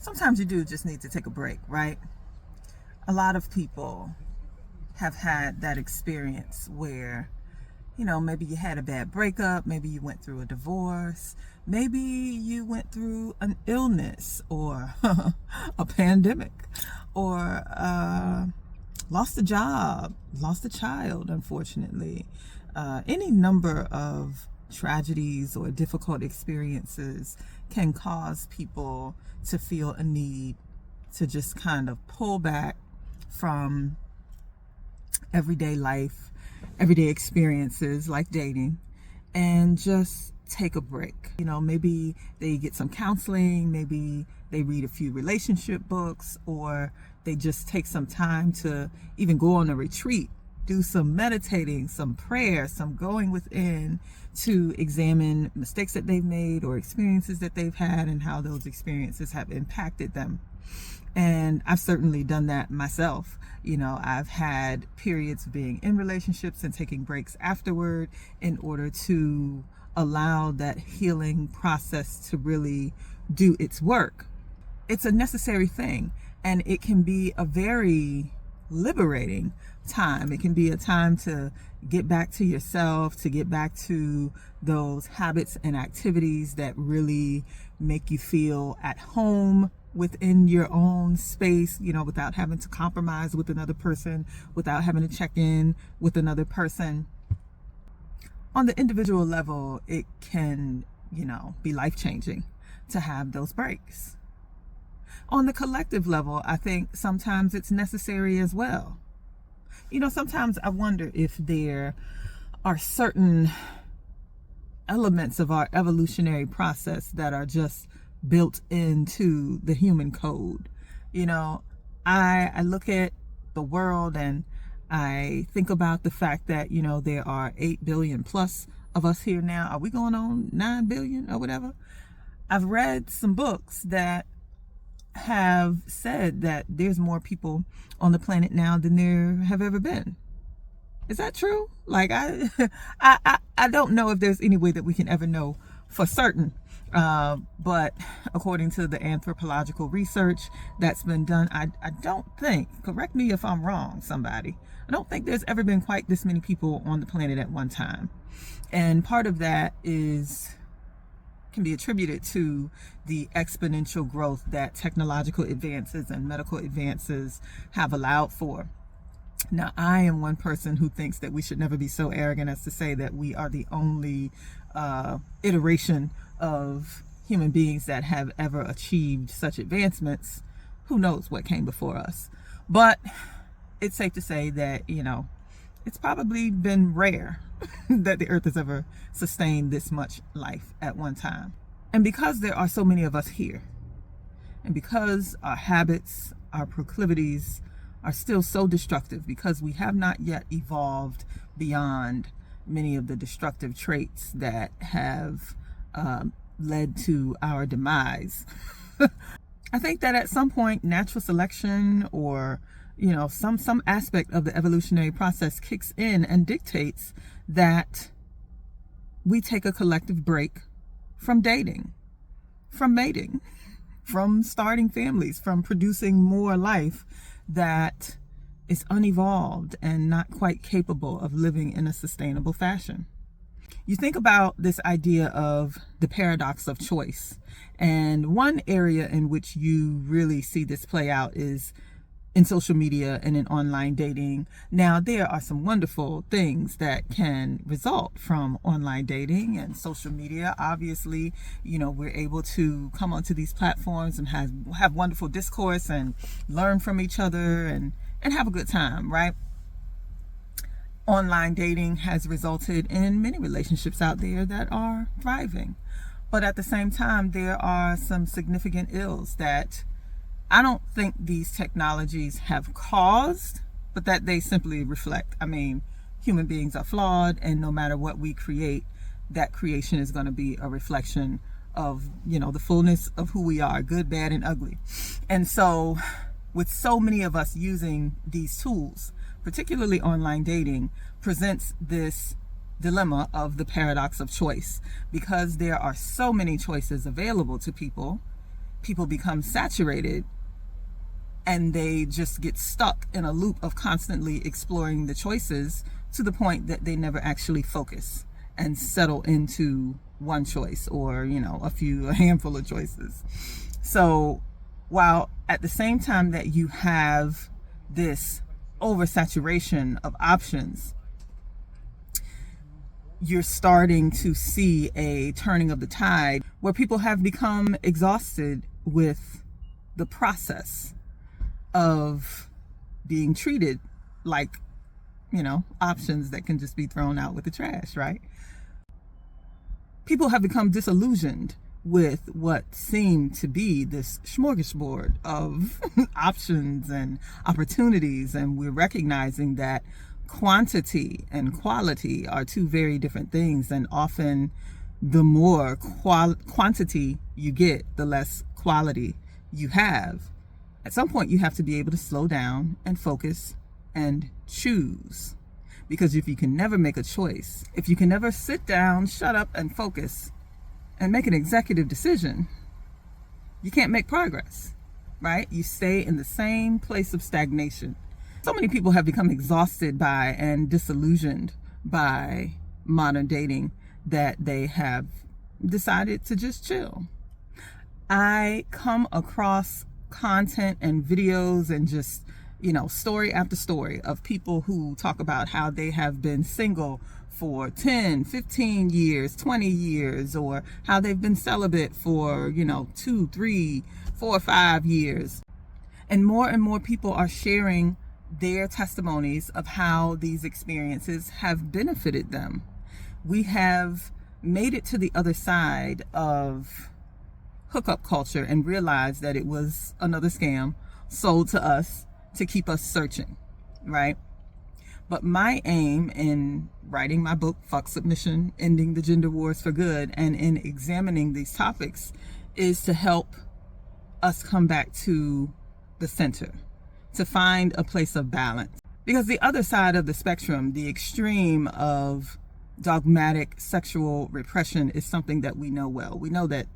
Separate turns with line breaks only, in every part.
sometimes you do just need to take a break, right? A lot of people have had that experience where, maybe you had a bad breakup, maybe you went through a divorce, maybe you went through an illness or a pandemic, or lost a job, lost a child, unfortunately. Any number of tragedies or difficult experiences can cause people to feel a need to just kind of pull back from everyday life, everyday experiences like dating, and just take a break. Maybe they get some counseling, maybe they read a few relationship books, or they just take some time to even go on a retreat, do some meditating, some prayer, some going within to examine mistakes that they've made or experiences that they've had and how those experiences have impacted them. And I've certainly done that myself. I've had periods of being in relationships and taking breaks afterward in order to allow that healing process to really do its work. It's a necessary thing, and it can be a very liberating time. It can be a time to get back to yourself, to get back to those habits and activities that really make you feel at home within your own space, without having to compromise with another person, without having to check in with another person. On the individual level, it can, be life-changing to have those breaks. On the collective level, I think sometimes it's necessary as well. Sometimes I wonder if there are certain elements of our evolutionary process that are just built into the human code. I look at the world and I think about the fact that, there are 8 billion plus of us here now. Are we going on 9 billion or whatever? I've read some books that have said that there's more people on the planet now than there have ever been. Is that true? I don't know if there's any way that we can ever know for certain. But according to the anthropological research that's been done, I don't think, correct me if I'm wrong, somebody, I don't think there's ever been quite this many people on the planet at one time. And part of that can be attributed to the exponential growth that technological advances and medical advances have allowed for. Now, I am one person who thinks that we should never be so arrogant as to say that we are the only iteration of human beings that have ever achieved such advancements. Who knows what came before us? But it's safe to say that, it's probably been rare that the earth has ever sustained this much life at one time. And because there are so many of us here, and because our habits, our proclivities are still so destructive, because we have not yet evolved beyond many of the destructive traits that have led to our demise. I think that at some point, natural selection or some aspect of the evolutionary process kicks in and dictates that we take a collective break from dating, from mating, from starting families, from producing more life that is unevolved and not quite capable of living in a sustainable fashion. You think about this idea of the paradox of choice, and one area in which you really see this play out is in social media and in online dating. Now, there are some wonderful things that can result from online dating and social media. Obviously, we're able to come onto these platforms and have wonderful discourse and learn from each other and have a good time, right? Online dating has resulted in many relationships out there that are thriving. But at the same time, there are some significant ills that I don't think these technologies have caused, but that they simply reflect. I mean, human beings are flawed, and no matter what we create, that creation is going to be a reflection of, the fullness of who we are, good, bad, and ugly. And so with so many of us using these tools, particularly online dating, presents this dilemma of the paradox of choice. Because there are so many choices available to people, people become saturated and they just get stuck in a loop of constantly exploring the choices to the point that they never actually focus and settle into one choice or, a handful of choices. So while at the same time that you have this oversaturation of options, you're starting to see a turning of the tide where people have become exhausted with the process of being treated like, options that can just be thrown out with the trash, right? People have become disillusioned with what seemed to be this smorgasbord of options and opportunities, and we're recognizing that quantity and quality are two very different things, and often the more quantity you get, the less quality you have. At some point, you have to be able to slow down and focus and choose. Because if you can never make a choice, if you can never sit down, shut up, and focus and make an executive decision, you can't make progress, right? You stay in the same place of stagnation. So many people have become exhausted by and disillusioned by modern dating that they have decided to just chill. I come across content and videos and just, story after story of people who talk about how they have been single for 10, 15 years, 20 years, or how they've been celibate for, 2, 3, 4, 5 years. And more people are sharing their testimonies of how these experiences have benefited them. We have made it to the other side of hookup culture and realized that it was another scam sold to us to keep us searching, right? But my aim in writing my book, Fuck Submission, Ending the Gender Wars for Good, and in examining these topics is to help us come back to the center, to find a place of balance. Because the other side of the spectrum, the extreme of dogmatic sexual repression, is something that we know well. We know that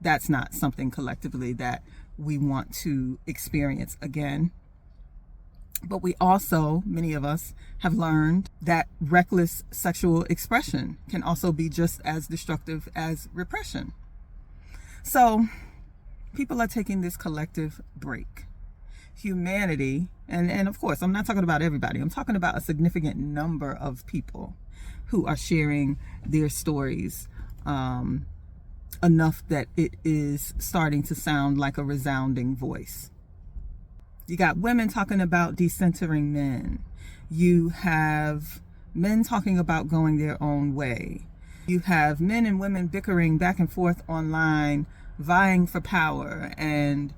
that's not something collectively that we want to experience again. But we also, many of us, have learned that reckless sexual expression can also be just as destructive as repression. So people are taking this collective break. Humanity, and of course, I'm not talking about everybody. I'm talking about a significant number of people who are sharing their stories enough that it is starting to sound like a resounding voice. You got women talking about decentering men. You have men talking about going their own way. You have men and women bickering back and forth online, vying for power, and,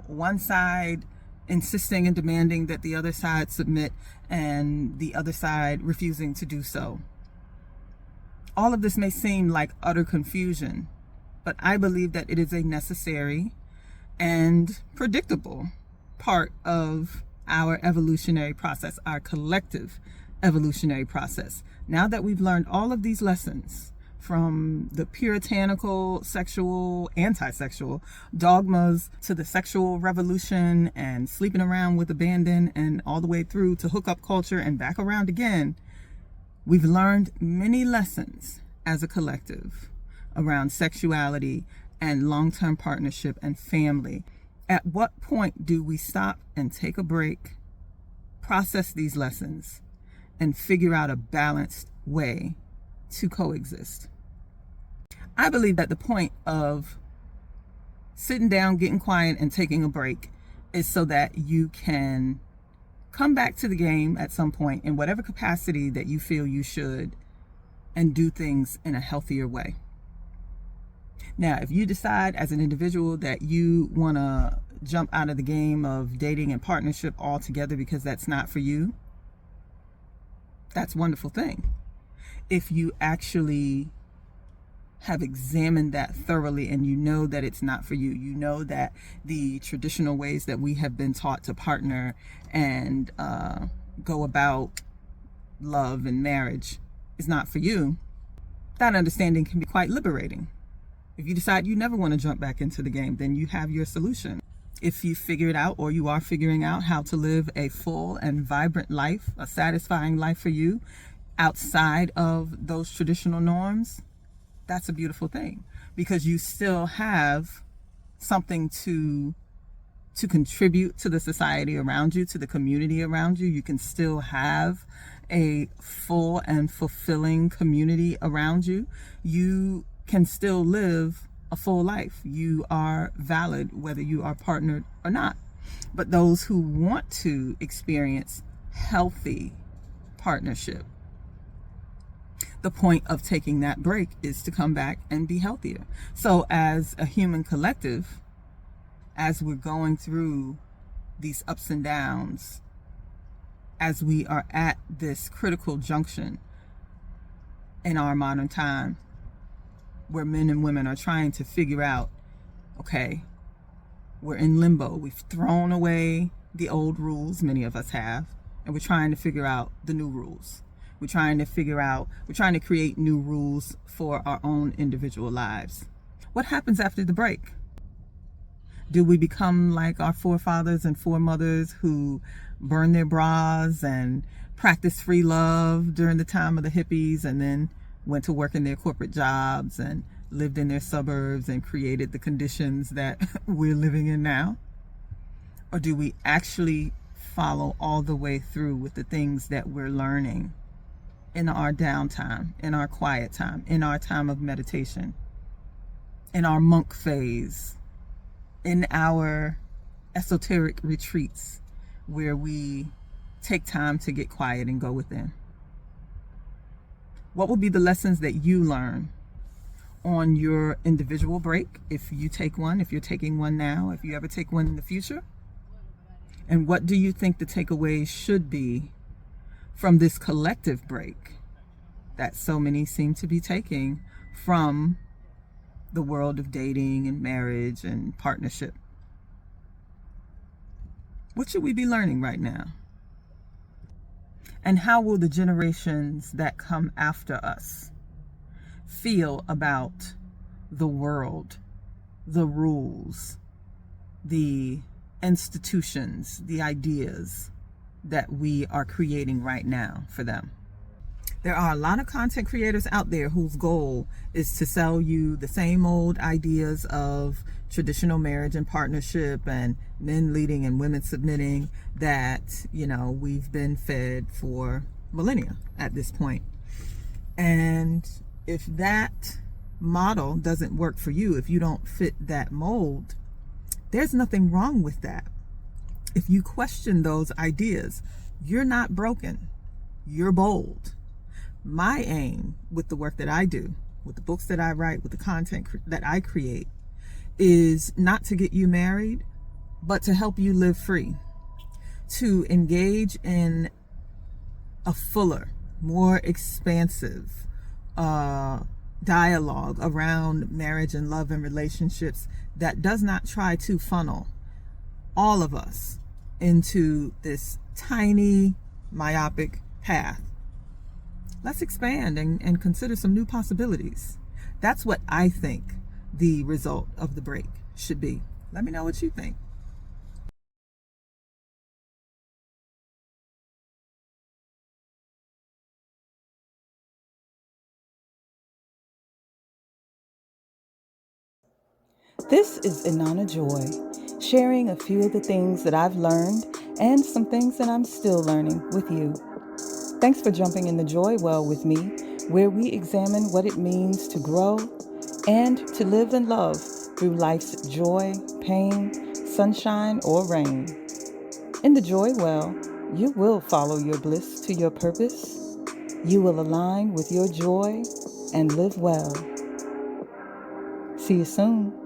one side insisting and demanding that the other side submit and the other side refusing to do so. All of this may seem like utter confusion, but I believe that it is a necessary and predictable part of our evolutionary process, our collective evolutionary process. Now that we've learned all of these lessons from the puritanical, sexual, anti-sexual dogmas to the sexual revolution and sleeping around with abandon and all the way through to hookup culture and back around again, we've learned many lessons as a collective around sexuality and long-term partnership and family. At what point do we stop and take a break, process these lessons, and figure out a balanced way to coexist? I believe that the point of sitting down, getting quiet, and taking a break is so that you can come back to the game at some point in whatever capacity that you feel you should and do things in a healthier way. Now, if you decide as an individual that you want to jump out of the game of dating and partnership altogether because that's not for you, that's a wonderful thing. If you actually have examined that thoroughly and you know that it's not for you, you know that the traditional ways that we have been taught to partner and go about love and marriage is not for you, that understanding can be quite liberating. If you decide you never want to jump back into the game, then you have your solution. If you figure it out, or you are figuring out how to live a full and vibrant life, a satisfying life for you outside of those traditional norms, that's a beautiful thing, because you still have something to contribute to the society around you, to the community around you. You can still have a full and fulfilling community around you. You can still live a full life. You are valid whether you are partnered or not. But those who want to experience healthy partnership, the point of taking that break is to come back and be healthier. So as a human collective, as we're going through these ups and downs, as we are at this critical junction in our modern time, where men and women are trying to figure out, okay, we're in limbo. We've thrown away the old rules, many of us have, and we're trying to figure out the new rules. We're trying to create new rules for our own individual lives. What happens after the break? Do we become like our forefathers and foremothers who burned their bras and practiced free love during the time of the hippies, and then went to work in their corporate jobs and lived in their suburbs and created the conditions that we're living in now? Or do we actually follow all the way through with the things that we're learning in our downtime, in our quiet time, in our time of meditation, in our monk phase, in our esoteric retreats where we take time to get quiet and go within? What will be the lessons that you learn on your individual break, if you take one, if you're taking one now, if you ever take one in the future? And what do you think the takeaways should be from this collective break that so many seem to be taking from the world of dating and marriage and partnership? What should we be learning right now? And how will the generations that come after us feel about the world, the rules, the institutions, the ideas that we are creating right now for them? There are a lot of content creators out there whose goal is to sell you the same old ideas of traditional marriage and partnership and men leading and women submitting that, we've been fed for millennia at this point. And if that model doesn't work for you, if you don't fit that mold, there's nothing wrong with that. If you question those ideas, you're not broken, you're bold. My aim with the work that I do, with the books that I write, with the content that I create, is not to get you married, but to help you live free, to engage in a fuller, more expansive dialogue around marriage and love and relationships that does not try to funnel all of us into this tiny, myopic path. Let's expand and consider some new possibilities. That's what I think the result of the break should be. Let me know what you think. This is Inanna Joy, sharing a few of the things that I've learned and some things that I'm still learning with you. Thanks for jumping in the joy well with me, where we examine what it means to grow and to live and love through life's joy, pain, sunshine, or rain. In the joy well, you will follow your bliss to your purpose. You will align with your joy and live well. See you soon.